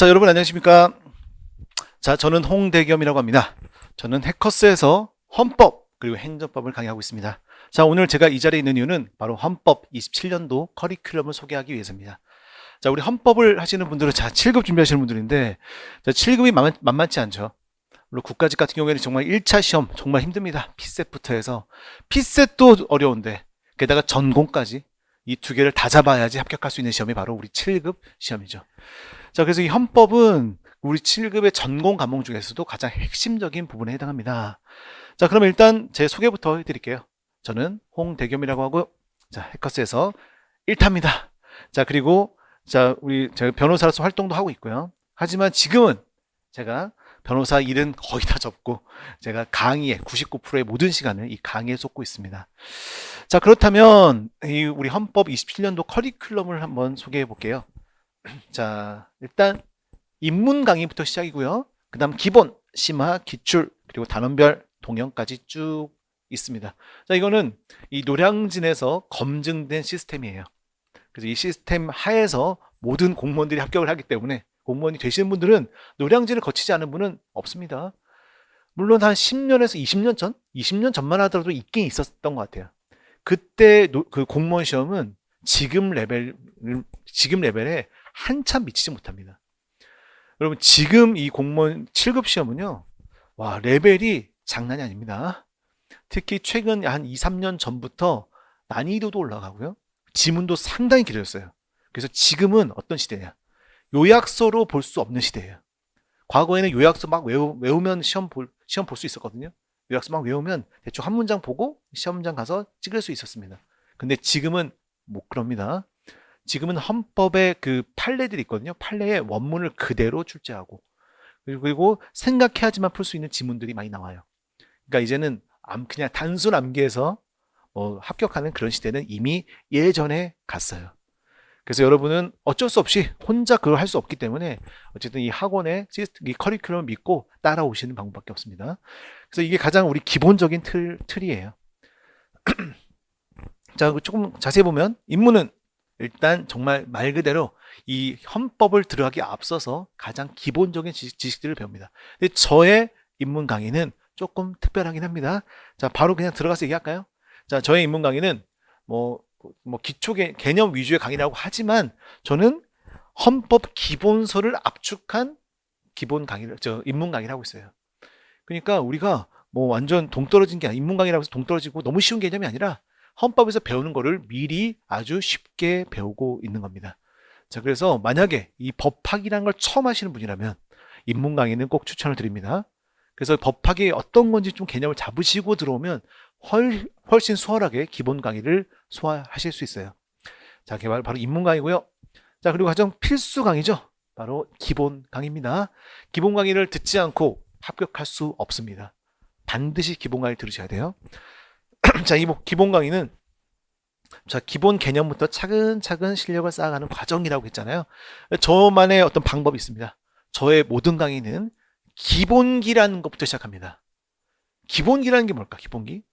자, 여러분 안녕하십니까? 자, 저는 홍대겸이라고 합니다. 저는 해커스에서 헌법 그리고 행정법을 강의하고 있습니다. 자, 오늘 제가 이 자리에 있는 이유는 바로 헌법 27년도 커리큘럼을 소개하기 위해서입니다. 자, 우리 헌법을 하시는 분들은 7급 준비하시는 분들인데 7급이 만만치 않죠. 물론 국가직 같은 경우에는 정말 1차 시험 정말 힘듭니다. 피셋부터 해서 피셋도 어려운데 게다가 전공까지 이 두 개를 다 잡아야지 합격할 수 있는 시험이 바로 우리 7급 시험이죠. 자, 그래서 이 헌법은 우리 7급의 전공 과목 중에서도 가장 핵심적인 부분에 해당합니다. 자, 그럼 일단 제 소개부터 해드릴게요. 저는 홍대겸이라고 하고, 자, 해커스에서 1타입니다. 자, 그리고, 자, 제가 변호사로서 활동도 하고 있고요. 하지만 지금은 제가 변호사 일은 거의 다 접고, 제가 강의에 99%의 모든 시간을 이 강의에 쏟고 있습니다. 자, 그렇다면, 우리 헌법 27년도 커리큘럼을 한번 소개해 볼게요. 자, 일단 입문 강의부터 시작이고요. 그 다음 기본, 심화, 기출, 그리고 단원별, 동형까지 쭉 있습니다. 자, 이거는 이 노량진에서 검증된 시스템이에요. 그래서 이 시스템 하에서 모든 공무원들이 합격을 하기 때문에 공무원이 되시는 분들은 노량진을 거치지 않은 분은 없습니다. 물론 한 10년에서 20년 전? 20년 전만 하더라도 있긴 있었던 것 같아요. 그때 그 공무원 시험은 지금 레벨에 한참 미치지 못합니다. 여러분, 지금 이 공무원 7급 시험은요, 와, 레벨이 장난이 아닙니다. 특히 최근 한 2, 3년 전부터 난이도도 올라가고요. 지문도 상당히 길어졌어요. 그래서 지금은 어떤 시대냐? 요약서로 볼 수 없는 시대예요. 과거에는 요약서 막 외우면 시험 볼 수 있었거든요. 요약서 막 외우면 대충 한 문장 보고 시험장 가서 찍을 수 있었습니다. 근데 지금은 못 그럽니다. 지금은 헌법의 그 판례들이 있거든요. 판례의 원문을 그대로 출제하고 그리고 생각해야지만 풀 수 있는 지문들이 많이 나와요. 그러니까 이제는 그냥 단순 암기해서 합격하는 그런 시대는 이미 예전에 갔어요. 그래서 여러분은 어쩔 수 없이 혼자 그걸 할 수 없기 때문에 어쨌든 이 학원의 이 커리큘럼을 믿고 따라오시는 방법밖에 없습니다. 그래서 이게 가장 우리 기본적인 틀이에요. 자, 조금 자세히 보면 입문은 일단 정말 말 그대로 이 헌법을 들어가기 앞서서 가장 기본적인 지식들을 배웁니다. 근데 저의 입문 강의는 조금 특별하긴 합니다. 자, 바로 그냥 들어가서 얘기할까요? 자, 저의 입문 강의는 기초 개념 위주의 강의라고 하지만 저는 헌법 기본서를 압축한 기본 강의를, 입문 강의를 하고 있어요. 그러니까 우리가 완전 동떨어진 게 아니라 입문 강의라고 해서 동떨어지고 너무 쉬운 개념이 아니라 헌법에서 배우는 거를 미리 아주 쉽게 배우고 있는 겁니다. 자, 그래서 만약에 이 법학이라는 걸 처음 하시는 분이라면 입문 강의는 꼭 추천을 드립니다. 그래서 법학이 어떤 건지 좀 개념을 잡으시고 들어오면 훨씬 수월하게 기본 강의를 소화하실 수 있어요. 자, 그게 바로 입문 강의고요. 자, 그리고 가장 필수 강의죠. 바로 기본 강의입니다. 기본 강의를 듣지 않고 합격할 수 없습니다. 반드시 기본 강의를 들으셔야 돼요. 자, 이 기본 강의는 기본 개념부터 차근차근 실력을 쌓아가는 과정이라고 했잖아요. 저만의 어떤 방법이 있습니다. 저의 모든 강의는 기본기라는 것부터 시작합니다. 기본기라는 게 뭘까? 기본기?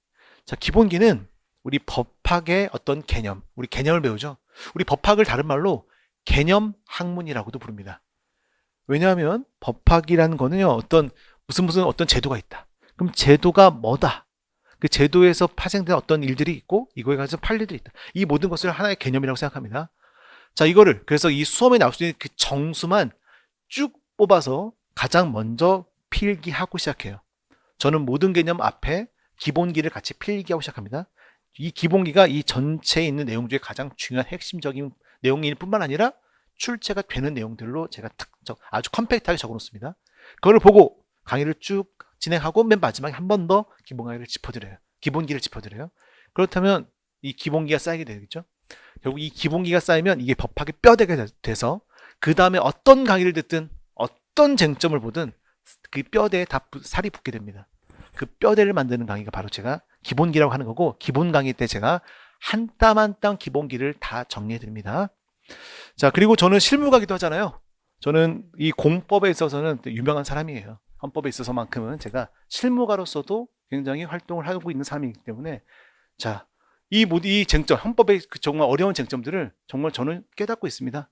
자, 기본기는 우리 법학의 어떤 개념, 우리 개념을 배우죠. 우리 법학을 다른 말로 개념 학문이라고도 부릅니다. 왜냐하면 법학이라는 거는요, 무슨 어떤 제도가 있다. 그럼 제도가 뭐다? 그 제도에서 파생된 어떤 일들이 있고 이거에 관해서 판례들이 있다. 이 모든 것을 하나의 개념이라고 생각합니다. 자, 이거를 그래서 이 수험에 나올 수 있는 그 정수만 쭉 뽑아서 가장 먼저 필기하고 시작해요. 저는 모든 개념 앞에 기본기를 같이 필기하고 시작합니다. 이 기본기가 이 전체에 있는 내용 중에 가장 중요한 핵심적인 내용일 뿐만 아니라 출제가 되는 내용들로 제가 아주 컴팩트하게 적어놓습니다. 그걸 보고 강의를 쭉 진행하고 맨 마지막에 한 번 더 기본기를 짚어드려요. 그렇다면 이 기본기가 쌓이게 되겠죠. 결국 이 기본기가 쌓이면 이게 법학의 뼈대가 돼서 그 다음에 어떤 강의를 듣든 어떤 쟁점을 보든 그 뼈대에 다 살이 붙게 됩니다. 그 뼈대를 만드는 강의가 바로 제가 기본기라고 하는 거고, 기본 강의 때 제가 한 땀 한 땀 기본기를 다 정리해 드립니다. 자, 그리고 저는 실무가기도 하잖아요. 저는 이 공법에 있어서는 유명한 사람이에요. 헌법에 있어서만큼은 제가 실무가로서도 굉장히 활동을 하고 있는 사람이기 때문에, 자, 이 쟁점, 헌법의 정말 어려운 쟁점들을 정말 저는 깨닫고 있습니다.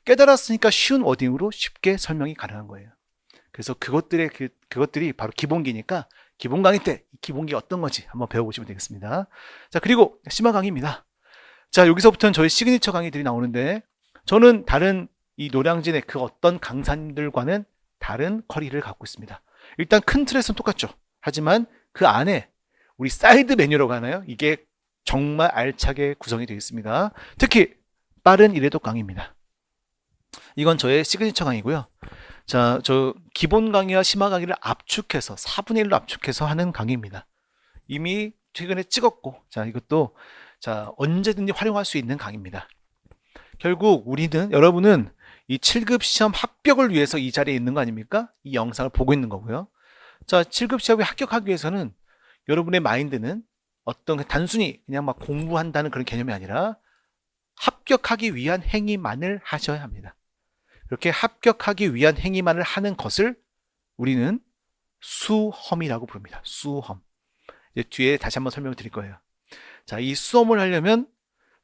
깨달았으니까 쉬운 워딩으로 쉽게 설명이 가능한 거예요. 그래서 그것들이 바로 기본기니까 기본 강의 때 이 기본기 어떤 건지 한번 배워보시면 되겠습니다. 자, 그리고 심화 강의입니다. 자, 여기서부터는 저희 시그니처 강의들이 나오는데 저는 다른 이 노량진의 그 어떤 강사님들과는 다른 커리를 갖고 있습니다. 일단 큰 틀에서는 똑같죠. 하지만 그 안에 우리 사이드 메뉴라고 하나요? 이게 정말 알차게 구성이 되어 있습니다. 특히 빠른 이래독 강의입니다. 이건 저의 시그니처 강의고요. 자, 저 기본 강의와 심화 강의를 압축해서 4분의 1로 압축해서 하는 강의입니다. 이미 최근에 찍었고, 자, 이것도 자, 언제든지 활용할 수 있는 강의입니다. 결국 여러분은 이 7급 시험 합격을 위해서 이 자리에 있는 거 아닙니까? 이 영상을 보고 있는 거고요. 자, 7급 시험에 합격하기 위해서는 여러분의 마인드는 단순히 그냥 막 공부한다는 그런 개념이 아니라 합격하기 위한 행위만을 하셔야 합니다. 이렇게 합격하기 위한 행위만을 하는 것을 우리는 수험이라고 부릅니다. 수험. 이제 뒤에 다시 한번 설명을 드릴 거예요. 자, 이 수험을 하려면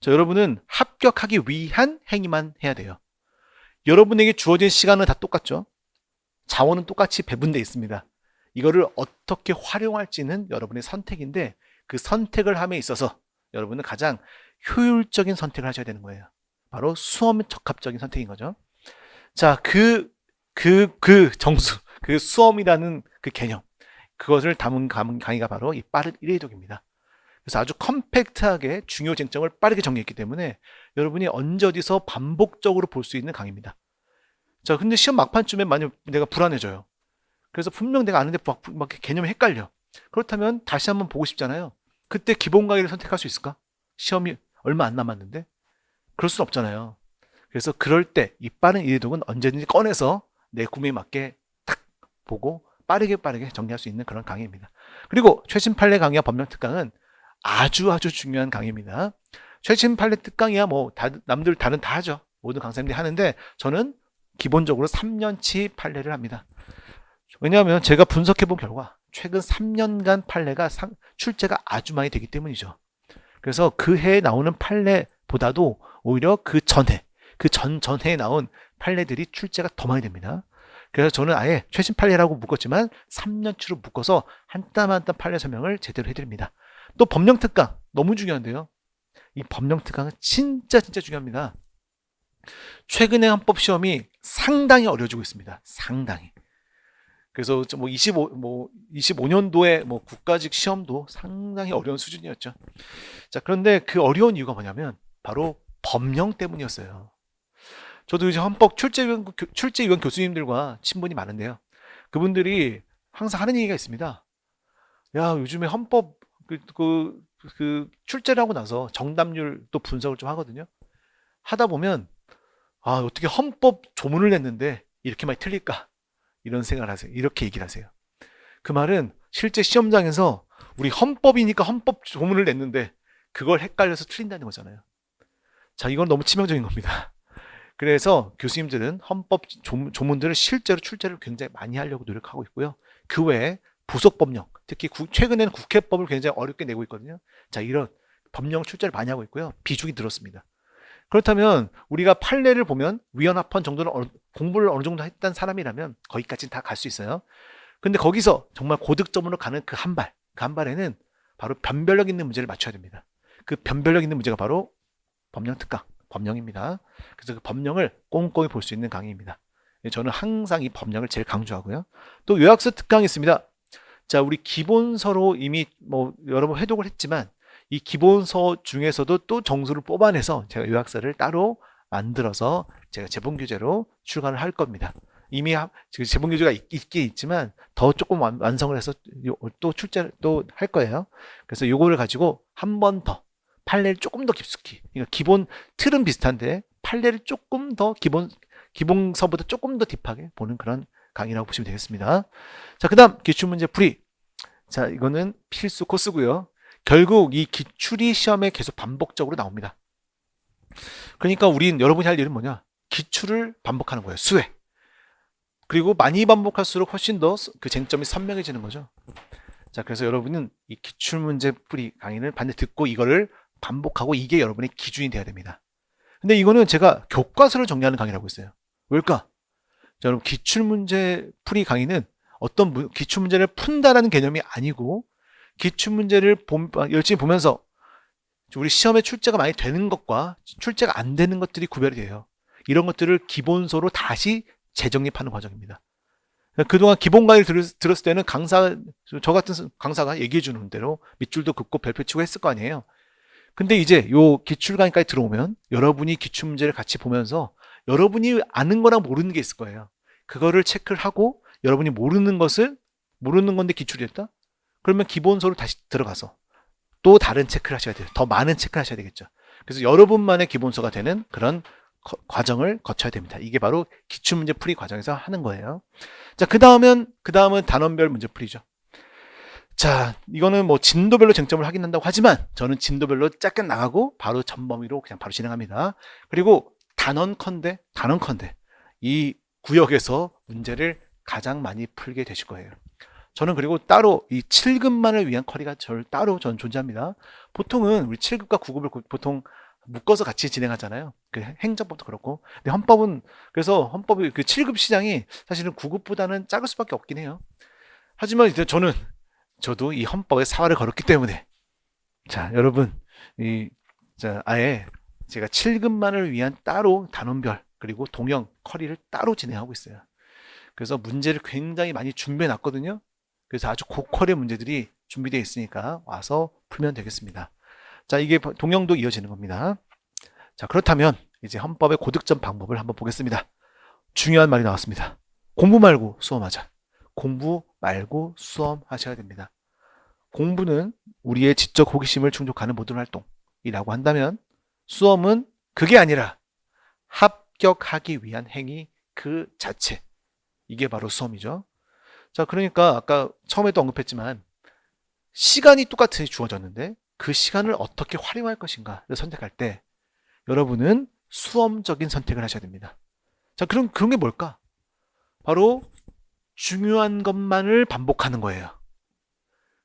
여러분은 합격하기 위한 행위만 해야 돼요. 여러분에게 주어진 시간은 다 똑같죠. 자원은 똑같이 배분되어 있습니다. 이거를 어떻게 활용할지는 여러분의 선택인데 그 선택을 함에 있어서 여러분은 가장 효율적인 선택을 하셔야 되는 거예요. 바로 수험 적합적인 선택인 거죠. 자, 그 수험이라는 그 개념, 그것을 담은 강의가 바로 이 빠른 1회독입니다. 그래서 아주 컴팩트하게 중요 쟁점을 빠르게 정리했기 때문에 여러분이 언제 어디서 반복적으로 볼 수 있는 강의입니다. 자, 근데 시험 막판쯤에 만약 내가 불안해져요. 그래서 분명 내가 아는데 막 개념이 헷갈려. 그렇다면 다시 한번 보고 싶잖아요. 그때 기본 강의를 선택할 수 있을까? 시험이 얼마 안 남았는데? 그럴 순 없잖아요. 그래서 그럴 때 이 빠른 이해독은 언제든지 꺼내서 내 구매에 맞게 딱 보고 빠르게 정리할 수 있는 그런 강의입니다. 그리고 최신 판례 강의와 법령 특강은 아주 중요한 강의입니다. 최신 판례 특강이야 남들 다른 다 하죠. 모든 강사님들이 하는데 저는 기본적으로 3년치 판례를 합니다. 왜냐하면 제가 분석해 본 결과 최근 3년간 판례가 출제가 아주 많이 되기 때문이죠. 그래서 그 해에 나오는 판례보다도 오히려 그 전해에 나온 판례들이 출제가 더 많이 됩니다. 그래서 저는 아예 최신 판례라고 묶었지만 3년치로 묶어서 한 땀 한 땀 판례 설명을 제대로 해드립니다. 또 법령 특강 너무 중요한데요. 이 법령 특강은 진짜 중요합니다. 최근에 헌법 시험이 상당히 어려워지고 있습니다. 상당히. 그래서 25년도에 국가직 시험도 상당히 어려운 수준이었죠. 자, 그런데 그 어려운 이유가 뭐냐면 바로 법령 때문이었어요. 저도 이제 헌법 출제위원 교수님들과 친분이 많은데요. 그분들이 항상 하는 얘기가 있습니다. 야, 요즘에 헌법 출제를 하고 나서 정답률 또 분석을 좀 하거든요. 하다 보면 어떻게 헌법 조문을 냈는데 이렇게 많이 틀릴까? 이런 생각을 하세요. 이렇게 얘기를 하세요. 그 말은 실제 시험장에서 우리 헌법이니까 헌법 조문을 냈는데 그걸 헷갈려서 틀린다는 거잖아요. 자, 이건 너무 치명적인 겁니다. 그래서 교수님들은 헌법 조문들을 실제로 출제를 굉장히 많이 하려고 노력하고 있고요. 그 외에 부속 법령, 특히 최근에는 국회법을 굉장히 어렵게 내고 있거든요. 자, 이런 법령 출제를 많이 하고 있고요. 비중이 늘었습니다. 그렇다면 우리가 판례를 보면 위헌합헌 정도는 공부를 어느 정도 했던 사람이라면 거기까지는 다 갈 수 있어요. 근데 거기서 정말 고득점으로 가는 그 한 발에는 바로 변별력 있는 문제를 맞춰야 됩니다. 그 변별력 있는 문제가 바로 법령 특강, 법령입니다. 그래서 그 법령을 꼼꼼히 볼 수 있는 강의입니다. 저는 항상 이 법령을 제일 강조하고요. 또 요약서 특강이 있습니다. 자, 우리 기본서로 이미 여러 번 회독을 했지만 이 기본서 중에서도 또 정수를 뽑아내서 제가 요약서를 따로 만들어서 제가 제본 교재로 출간을 할 겁니다. 이미 지금 제본 교재가 있긴 있지만 더 조금 완성을 해서 또 출제를 또 할 거예요. 그래서 요거를 가지고 한 번 더 판례를 조금 더 깊숙이, 그러니까 기본 틀은 비슷한데 판례를 조금 더 기본서보다 조금 더 딥하게 보는 그런 강의라고 보시면 되겠습니다. 자, 그 다음 기출문제 풀이. 자, 이거는 필수 코스고요. 결국 이 기출이 시험에 계속 반복적으로 나옵니다. 그러니까 여러분이 할 일은 뭐냐? 기출을 반복하는 거예요. 수회. 그리고 많이 반복할수록 훨씬 더 그 쟁점이 선명해지는 거죠. 자, 그래서 여러분은 이 기출문제 풀이 강의를 반드시 듣고 이거를 반복하고 이게 여러분의 기준이 돼야 됩니다. 근데 이거는 제가 교과서를 정리하는 강의라고 했어요. 왜일까? 자, 여러분, 기출문제 풀이 강의는 어떤 기출문제를 푼다라는 개념이 아니고, 기출문제를 열심히 보면서 우리 시험에 출제가 많이 되는 것과 출제가 안 되는 것들이 구별이 돼요. 이런 것들을 기본서로 다시 재정립하는 과정입니다. 그동안 기본 강의를 들었을 때는 저 같은 강사가 얘기해 주는 대로 밑줄도 긋고 별표 치고 했을 거 아니에요. 근데 이제 요 기출 강의까지 들어오면 여러분이 기출 문제를 같이 보면서 여러분이 아는 거랑 모르는 게 있을 거예요. 그거를 체크를 하고 여러분이 모르는 건데 기출이 됐다? 그러면 기본서로 다시 들어가서 또 다른 체크를 하셔야 돼요. 더 많은 체크를 하셔야 되겠죠. 그래서 여러분만의 기본서가 되는 그런 과정을 거쳐야 됩니다. 이게 바로 기출문제 풀이 과정에서 하는 거예요. 자, 그 다음은 단원별 문제 풀이죠. 자, 이거는 뭐 진도별로 쟁점을 확인한다고 하지만 저는 진도별로 짧게 나가고 바로 전범위로 그냥 바로 진행합니다. 그리고 단원컨대 이 구역에서 문제를 가장 많이 풀게 되실 거예요. 저는 그리고 따로 이 7급만을 위한 쿼리가 따로 저는 존재합니다. 보통은 우리 7급과 9급을 보통 묶어서 같이 진행하잖아요. 그 행정법도 그렇고. 근데 그래서 헌법이 그 7급 시장이 사실은 9급보다는 작을 수밖에 없긴 해요. 하지만 이제 저도 이 헌법에 사활을 걸었기 때문에, 자, 여러분, 아예 제가 7급만을 위한 따로 단원별, 그리고 동형 쿼리를 따로 진행하고 있어요. 그래서 문제를 굉장히 많이 준비해 놨거든요. 그래서 아주 고퀄의 문제들이 준비되어 있으니까 와서 풀면 되겠습니다. 자, 이게 동형도 이어지는 겁니다. 자, 그렇다면 이제 헌법의 고득점 방법을 한번 보겠습니다. 중요한 말이 나왔습니다. 공부 말고 수험하자. 공부 말고 수험하셔야 됩니다. 공부는 우리의 지적 호기심을 충족하는 모든 활동이라고 한다면, 수험은 그게 아니라 합격하기 위한 행위 그 자체. 이게 바로 수험이죠. 자, 그러니까 아까 처음에도 언급했지만 시간이 똑같이 주어졌는데 그 시간을 어떻게 활용할 것인가를 선택할 때 여러분은 수험적인 선택을 하셔야 됩니다. 자, 그럼 그런 게 뭘까? 바로 중요한 것만을 반복하는 거예요.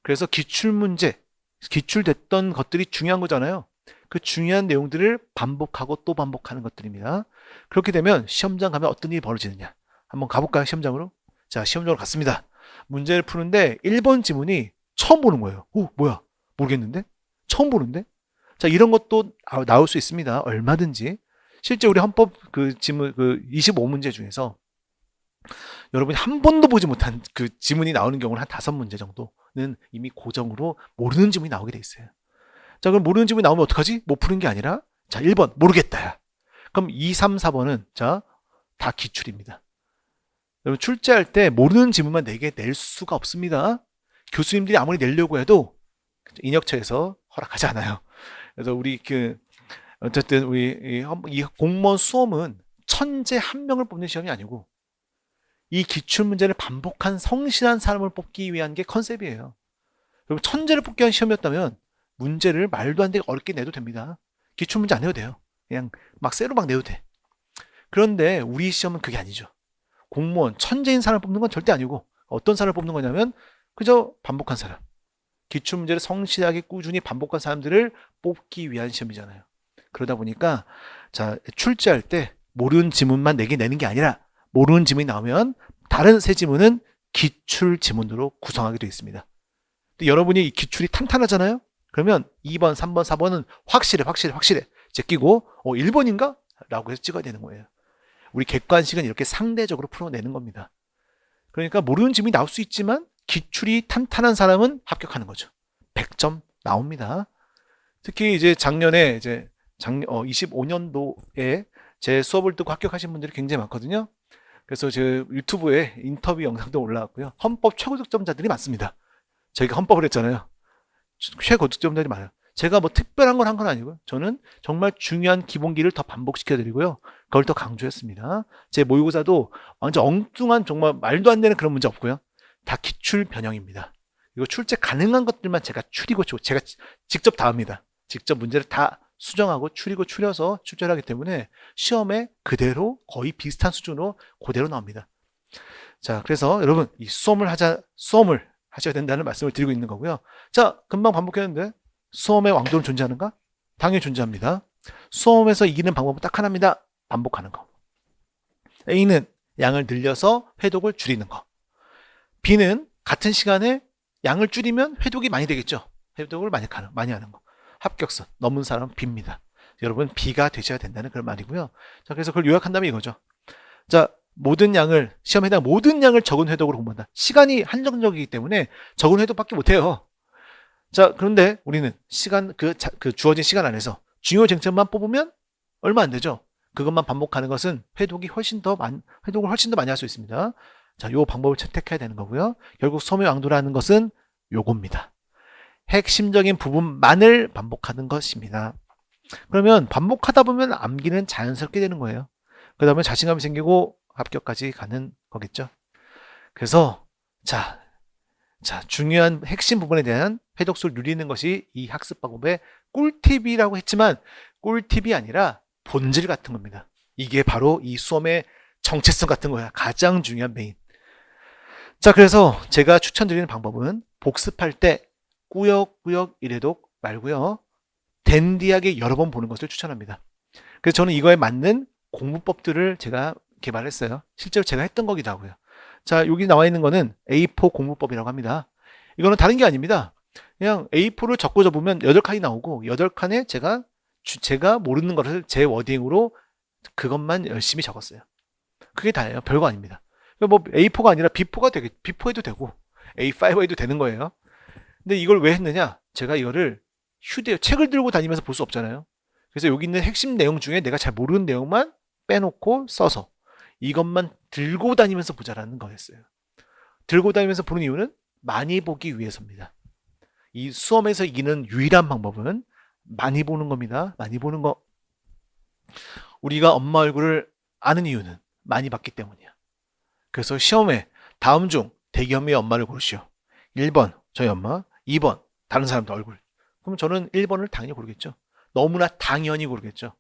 그래서 기출문제, 기출됐던 것들이 중요한 거잖아요. 그 중요한 내용들을 반복하고 또 반복하는 것들입니다. 그렇게 되면 시험장 가면 어떤 일이 벌어지느냐. 한번 가볼까요, 시험장으로? 자, 시험장으로 갔습니다. 문제를 푸는데 1번 지문이 처음 보는 거예요. 오, 뭐야? 모르겠는데? 처음 보는데? 자, 이런 것도 나올 수 있습니다. 얼마든지. 실제 우리 헌법 그 지문, 그 25문제 중에서 여러분이 한 번도 보지 못한 그 지문이 나오는 경우는 한 5문제 정도는 이미 고정으로 모르는 지문이 나오게 돼 있어요. 자, 그럼 모르는 지문이 나오면 어떡하지? 못 푸는 게 아니라, 자, 1번, 모르겠다. 그럼 2, 3, 4번은, 자, 다 기출입니다. 여러분, 출제할 때 모르는 지문만 4개 낼 수가 없습니다. 교수님들이 아무리 내려고 해도 인혁처에서 허락하지 않아요. 그래서 어쨌든 이 공무원 수험은 천재 한 명을 뽑는 시험이 아니고 이 기출문제를 반복한 성실한 사람을 뽑기 위한 게 컨셉이에요. 여러분, 천재를 뽑기 위한 시험이었다면 문제를 말도 안 되게 어렵게 내도 됩니다. 기출문제 안 내도 돼요. 그냥 막 쎄로 막 내도 돼. 그런데 우리 시험은 그게 아니죠. 공무원, 천재인 사람을 뽑는 건 절대 아니고 어떤 사람을 뽑는 거냐면 그저 반복한 사람. 기출문제를 성실하게 꾸준히 반복한 사람들을 뽑기 위한 시험이잖아요. 그러다 보니까, 자, 출제할 때 모르는 지문만 4개 내는 게 아니라 모르는 지문이 나오면 다른 세 지문은 기출 지문으로 구성하게 되어 있습니다. 근데 여러분이 이 기출이 탄탄하잖아요? 그러면 2번, 3번, 4번은 확실해. 제끼고 1번인가? 라고 해서 찍어야 되는 거예요. 우리 객관식은 이렇게 상대적으로 풀어내는 겁니다. 그러니까 모르는 지문이 나올 수 있지만 기출이 탄탄한 사람은 합격하는 거죠. 100점 나옵니다. 특히 이제 작년에 25년도에 제 수업을 듣고 합격하신 분들이 굉장히 많거든요. 그래서 제 유튜브에 인터뷰 영상도 올라왔고요. 헌법 최고득점자들이 많습니다. 저희가 헌법을 했잖아요. 최고득점자들이 많아요. 제가 뭐 특별한 걸 한 건 아니고요. 저는 정말 중요한 기본기를 더 반복시켜드리고요. 그걸 더 강조했습니다. 제 모의고사도 완전 엉뚱한 정말 말도 안 되는 그런 문제 없고요. 다 기출 변형입니다. 이거 출제 가능한 것들만 제가 제가 직접 다 합니다. 직접 문제를 다 수정하고 추려서 출제를 하기 때문에 시험에 그대로 거의 비슷한 수준으로 그대로 나옵니다. 자, 그래서 여러분 이 수험을 하셔야 된다는 말씀을 드리고 있는 거고요. 자, 금방 반복했는데 수험의 왕도는 존재하는가? 당연히 존재합니다. 수험에서 이기는 방법은 딱 하나입니다. 반복하는 거. A는 양을 늘려서 회독을 줄이는 거. B는 같은 시간에 양을 줄이면 회독이 많이 되겠죠. 회독을 많이 하는 거. 합격선. 넘은 사람은 B입니다. 여러분, B가 되셔야 된다는 그런 말이고요. 자, 그래서 그걸 요약한다면 이거죠. 자, 시험에 해당 모든 양을 적은 회독으로 공부한다. 시간이 한정적이기 때문에 적은 회독밖에 못해요. 자, 그런데 우리는 그 주어진 시간 안에서 중요 쟁점만 뽑으면 얼마 안 되죠. 그것만 반복하는 것은 회독을 훨씬 더 많이 할 수 있습니다. 자, 요 방법을 채택해야 되는 거고요. 결국 수험의 왕도라는 것은 요겁니다. 핵심적인 부분만을 반복하는 것입니다. 그러면 반복하다 보면 암기는 자연스럽게 되는 거예요. 그 다음에 자신감이 생기고 합격까지 가는 거겠죠. 그래서 자, 중요한 핵심 부분에 대한 회독수를 누리는 것이 이 학습 방법의 꿀팁이라고 했지만 꿀팁이 아니라 본질 같은 겁니다. 이게 바로 이 수험의 정체성 같은 거야. 가장 중요한 메인. 자, 그래서 제가 추천드리는 방법은 복습할 때 꾸역꾸역 일회독 말고요. 댄디하게 여러 번 보는 것을 추천합니다. 그래서 저는 이거에 맞는 공부법들을 제가 개발했어요. 실제로 제가 했던 거기도 하고요. 자, 여기 나와 있는 거는 A4 공부법이라고 합니다. 이거는 다른 게 아닙니다. 그냥 A4를 적고 접으면 8칸이 나오고 8칸에 제가 모르는 것을 제 워딩으로 그것만 열심히 적었어요. 그게 다예요. 별거 아닙니다. 뭐 A4가 아니라 B4 해도 되고 A5 해도 되는 거예요. 근데 이걸 왜 했느냐? 제가 이거를 책을 들고 다니면서 볼 수 없잖아요. 그래서 여기 있는 핵심 내용 중에 내가 잘 모르는 내용만 빼놓고 써서 이것만 들고 다니면서 보자라는 거였어요. 들고 다니면서 보는 이유는 많이 보기 위해서입니다. 이 수험에서 이기는 유일한 방법은 많이 보는 겁니다. 많이 보는 거. 우리가 엄마 얼굴을 아는 이유는 많이 봤기 때문이야. 그래서 시험에 다음 중 대기업의 엄마를 고르시오. 1번 저희 엄마, 2번 다른 사람들 얼굴. 그럼 저는 1번을 당연히 고르겠죠. 너무나 당연히 고르겠죠.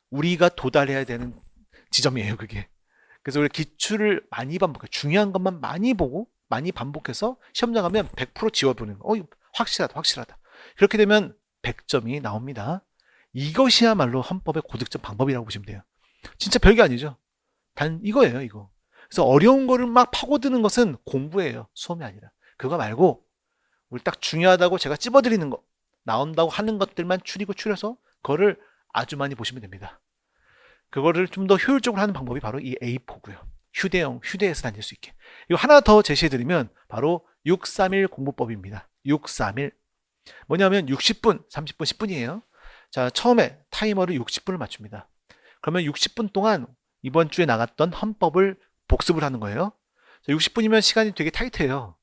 우리가 도달해야 되는 지점이에요, 그게. 그래서 우리 기출을 많이 반복해. 중요한 것만 많이 보고 많이 반복해서 시험 나가면 100% 지워보는 거. 확실하다. 그렇게 되면 100점이 나옵니다. 이것이야말로 헌법의 고득점 방법이라고 보시면 돼요. 진짜 별게 아니죠. 단 이거예요, 이거. 그래서 어려운 거를 막 파고드는 것은 공부예요. 수험이 아니라. 그거 말고 우리 딱 중요하다고 제가 찝어드리는 거, 나온다고 하는 것들만 추려서 그거를 아주 많이 보시면 됩니다. 그거를 좀 더 효율적으로 하는 방법이 바로 이 A4고요. 휴대해서 다닐 수 있게. 이거 하나 더 제시해드리면 바로 631 공부법입니다. 631. 뭐냐면 60분, 30분, 10분이에요. 자, 처음에 타이머를 60분을 맞춥니다. 그러면 60분 동안 이번 주에 나갔던 헌법을 복습을 하는 거예요. 60분이면 시간이 되게 타이트해요.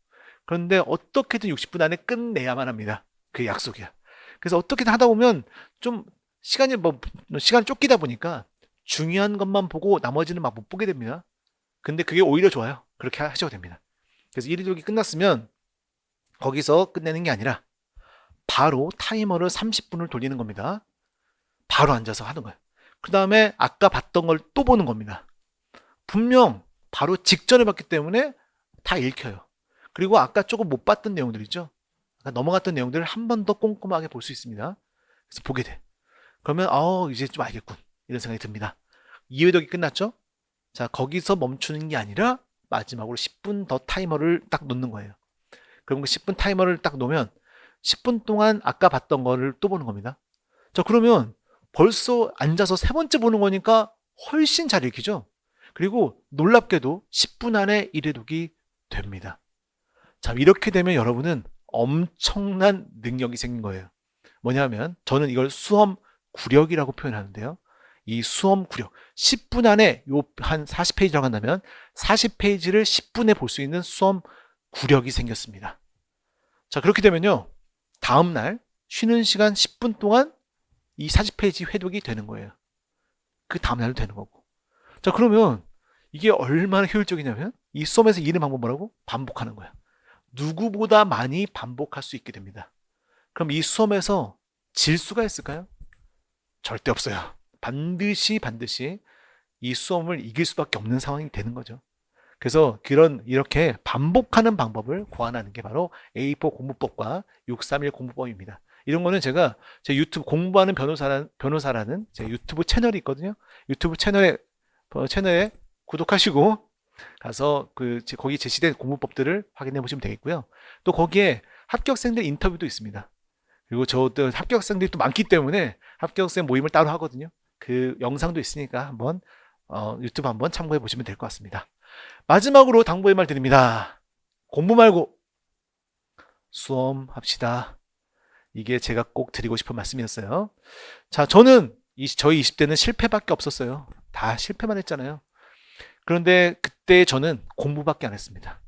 그런데 어떻게든 60분 안에 끝내야만 합니다. 그게 약속이야. 그래서 어떻게든 하다 보면 좀 시간이 쫓기다 보니까 중요한 것만 보고 나머지는 막 못 보게 됩니다. 근데 그게 오히려 좋아요. 그렇게 하셔도 됩니다. 그래서 1일독이 끝났으면 거기서 끝내는 게 아니라 바로 타이머를 30분을 돌리는 겁니다. 바로 앉아서 하는 거예요. 그 다음에 아까 봤던 걸 또 보는 겁니다. 분명 바로 직전에 봤기 때문에 다 읽혀요. 그리고 아까 조금 못 봤던 내용들 있죠. 아까 넘어갔던 내용들을 한 번 더 꼼꼼하게 볼 수 있습니다. 그래서 보게 돼. 그러면 이제 좀 알겠군. 이런 생각이 듭니다. 2회독이 끝났죠? 자, 거기서 멈추는 게 아니라 마지막으로 10분 더 타이머를 딱 놓는 거예요. 그럼 그 10분 타이머를 딱 놓으면 10분 동안 아까 봤던 거를 또 보는 겁니다. 자, 그러면 벌써 앉아서 세 번째 보는 거니까 훨씬 잘 읽히죠? 그리고 놀랍게도 10분 안에 1회독이 됩니다. 자, 이렇게 되면 여러분은 엄청난 능력이 생긴 거예요. 뭐냐면 저는 이걸 수험 구력이라고 표현하는데요. 이 수험 구력 10분 안에 한 40페이지 들어간다면 40페이지를 10분에 볼 수 있는 수험 구력이 생겼습니다. 자, 그렇게 되면요. 다음날 쉬는 시간 10분 동안 이 40페이지 회독이 되는 거예요. 그 다음날도 되는 거고. 자, 그러면 이게 얼마나 효율적이냐면 이 수험에서 이기는 방법 뭐라고? 반복하는 거야. 누구보다 많이 반복할 수 있게 됩니다. 그럼 이 수험에서 질 수가 있을까요? 절대 없어요. 반드시 이 수험을 이길 수밖에 없는 상황이 되는 거죠. 그래서 이렇게 반복하는 방법을 고안하는 게 바로 A4 공부법과 631 공부법입니다. 이런 거는 제가 제 유튜브 공부하는 변호사라는 제 유튜브 채널이 있거든요. 유튜브 채널에 구독하시고 가서 거기 제시된 공부법들을 확인해 보시면 되겠고요. 또 거기에 합격생들 인터뷰도 있습니다. 그리고 저도 합격생들이 또 많기 때문에 합격생 모임을 따로 하거든요. 그 영상도 있으니까 한번 유튜브 한번 참고해 보시면 될 것 같습니다. 마지막으로 당부의 말 드립니다. 공부 말고 수험합시다. 이게 제가 꼭 드리고 싶은 말씀이었어요. 자, 저는 저희 20대는 실패밖에 없었어요. 다 실패만 했잖아요. 그런데 그때 저는 공부밖에 안 했습니다.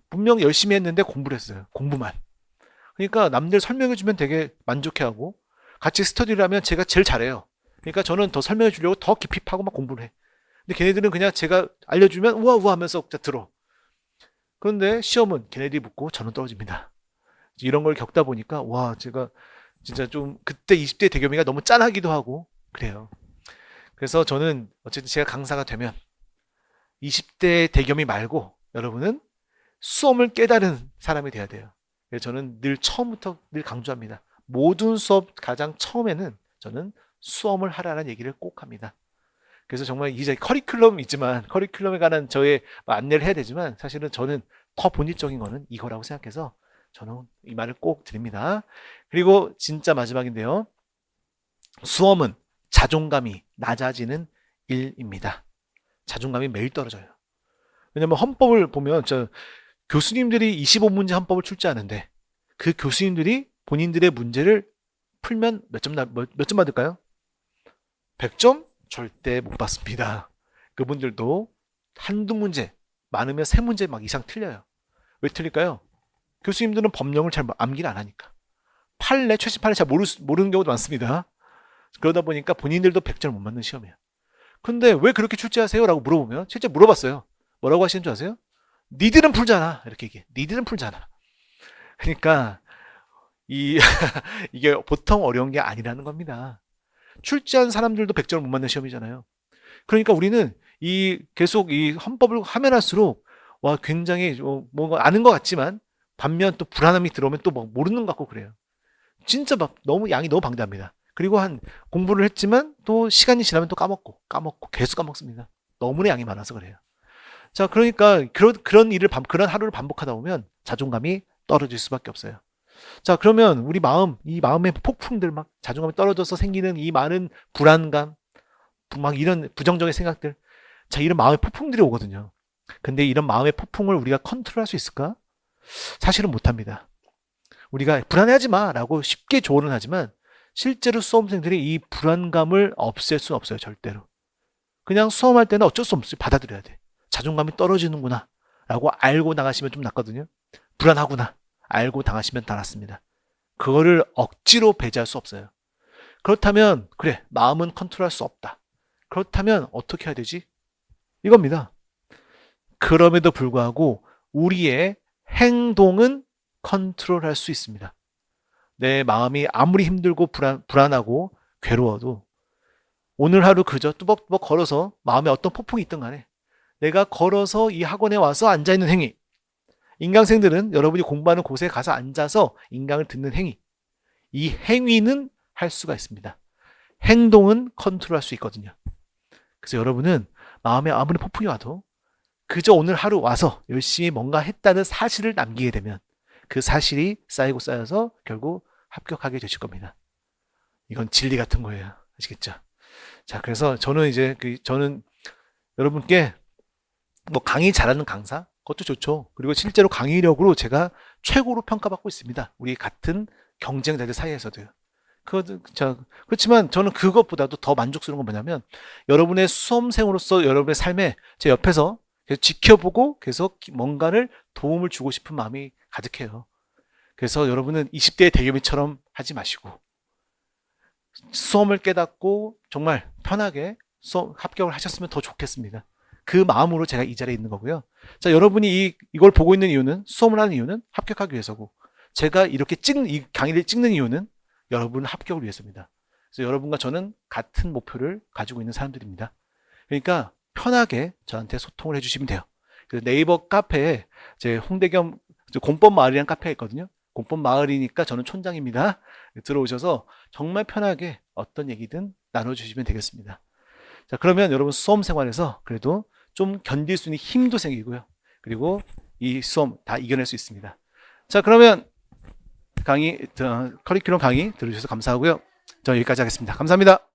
분명 열심히 했는데 공부를 했어요. 공부만. 그러니까 남들 설명해 주면 되게 만족해하고 같이 스터디를 하면 제가 제일 잘해요. 그러니까 저는 더 설명해 주려고 더 깊이 파고 막 공부를 해. 근데 걔네들은 그냥 제가 알려주면 우와 우와 하면서 들어. 그런데 시험은 걔네들이 붙고 저는 떨어집니다. 이런 걸 겪다 보니까 와, 제가 진짜 좀 그때 20대 대겸이가 너무 짠하기도 하고 그래요. 그래서 저는 어쨌든 제가 강사가 되면 20대 대겸이 말고 여러분은 수험을 깨달은 사람이 돼야 돼요. 그래서 저는 늘 처음부터 늘 강조합니다. 모든 수업 가장 처음에는 저는 수험을 하라는 얘기를 꼭 합니다. 그래서 정말 이제 커리큘럼에 관한 저의 안내를 해야 되지만 사실은 저는 더 본질적인 거는 이거라고 생각해서 저는 이 말을 꼭 드립니다. 그리고 진짜 마지막인데요. 수험은 자존감이 낮아지는 일입니다. 자존감이 매일 떨어져요. 왜냐면 헌법을 보면 교수님들이 25문제 헌법을 출제하는데 그 교수님들이 본인들의 문제를 풀면 몇 점 받을까요? 100점? 절대 못 받습니다. 그분들도 한두 문제, 많으면 3문제 막 이상 틀려요. 왜 틀릴까요? 교수님들은 법령을 잘 암기를 안 하니까. 최신 판례 잘 모르는 경우도 많습니다. 그러다 보니까 본인들도 100점을 못 맞는 시험이에요. 근데 왜 그렇게 출제하세요? 라고 물어보면 실제 물어봤어요. 뭐라고 하시는 줄 아세요? 니들은 풀잖아. 이렇게 얘기해. 니들은 풀잖아. 그러니까 이게 보통 어려운 게 아니라는 겁니다. 출제한 사람들도 100점을 못 맞는 시험이잖아요. 그러니까 우리는 계속 이 헌법을 하면 할수록 와, 굉장히 뭔가 아는 것 같지만 반면 또 불안함이 들어오면 또 모르는 것 같고 그래요. 진짜 막 양이 너무 방대합니다. 그리고 공부를 했지만 또 시간이 지나면 또 까먹고 계속 까먹습니다. 너무나 양이 많아서 그래요. 자, 그러니까 그런 하루를 반복하다 보면 자존감이 떨어질 수밖에 없어요. 자, 그러면 우리 이 마음의 폭풍들 자존감이 떨어져서 생기는 이 많은 불안감, 이런 부정적인 생각들, 자, 이런 마음의 폭풍들이 오거든요. 근데 이런 마음의 폭풍을 우리가 컨트롤할 수 있을까? 사실은 못합니다. 우리가 불안해하지 마라고 쉽게 조언을 하지만 실제로 수험생들이 이 불안감을 없앨 수는 없어요. 절대로. 그냥 수험할 때는 어쩔 수 없이 받아들여야 돼. 자존감이 떨어지는구나 라고 알고 나가시면 좀 낫거든요. 불안하구나 알고 당하시면 다 낫습니다. 그거를 억지로 배제할 수 없어요. 그렇다면 그래, 마음은 컨트롤할 수 없다. 그렇다면 어떻게 해야 되지? 이겁니다. 그럼에도 불구하고 우리의 행동은 컨트롤할 수 있습니다. 내 마음이 아무리 힘들고 불안하고 괴로워도 오늘 하루 그저 뚜벅뚜벅 걸어서 마음에 어떤 폭풍이 있든 간에 내가 걸어서 이 학원에 와서 앉아있는 행위, 인강생들은 여러분이 공부하는 곳에 가서 앉아서 인강을 듣는 행위, 이 행위는 할 수가 있습니다. 행동은 컨트롤할 수 있거든요. 그래서 여러분은 마음에 아무리 폭풍이 와도 그저 오늘 하루 와서 열심히 뭔가 했다는 사실을 남기게 되면 그 사실이 쌓이고 쌓여서 결국 합격하게 되실 겁니다. 이건 진리 같은 거예요. 아시겠죠? 자, 그래서 저는 저는 여러분께 강의 잘하는 강사, 그것도 좋죠. 그리고 실제로 강의력으로 제가 최고로 평가받고 있습니다. 우리 같은 경쟁자들 사이에서도요. 그렇지만 저는 그것보다도 더 만족스러운 건 뭐냐면 여러분의 수험생으로서 여러분의 삶에 제 옆에서 계속 지켜보고 계속 뭔가를 도움을 주고 싶은 마음이 가득해요. 그래서 여러분은 20대의 대겸이처럼 하지 마시고 수험을 깨닫고 정말 편하게 합격을 하셨으면 더 좋겠습니다. 그 마음으로 제가 이 자리에 있는 거고요. 자, 여러분이 이걸 보고 있는 이유는, 수험을 하는 이유는 합격하기 위해서고, 제가 이렇게 이 강의를 찍는 이유는 여러분 합격을 위해서입니다. 그래서 여러분과 저는 같은 목표를 가지고 있는 사람들입니다. 그러니까 편하게 저한테 소통을 해주시면 돼요. 그래서 네이버 카페에 제 홍대겸 공법 마을이라는 카페가 있거든요. 공법 마을이니까 저는 촌장입니다. 들어오셔서 정말 편하게 어떤 얘기든 나눠주시면 되겠습니다. 자, 그러면 여러분 수험 생활에서 그래도 좀 견딜 수 있는 힘도 생기고요. 그리고 이 수험 다 이겨낼 수 있습니다. 자, 그러면 커리큘럼 강의 들어주셔서 감사하고요. 저 여기까지 하겠습니다. 감사합니다.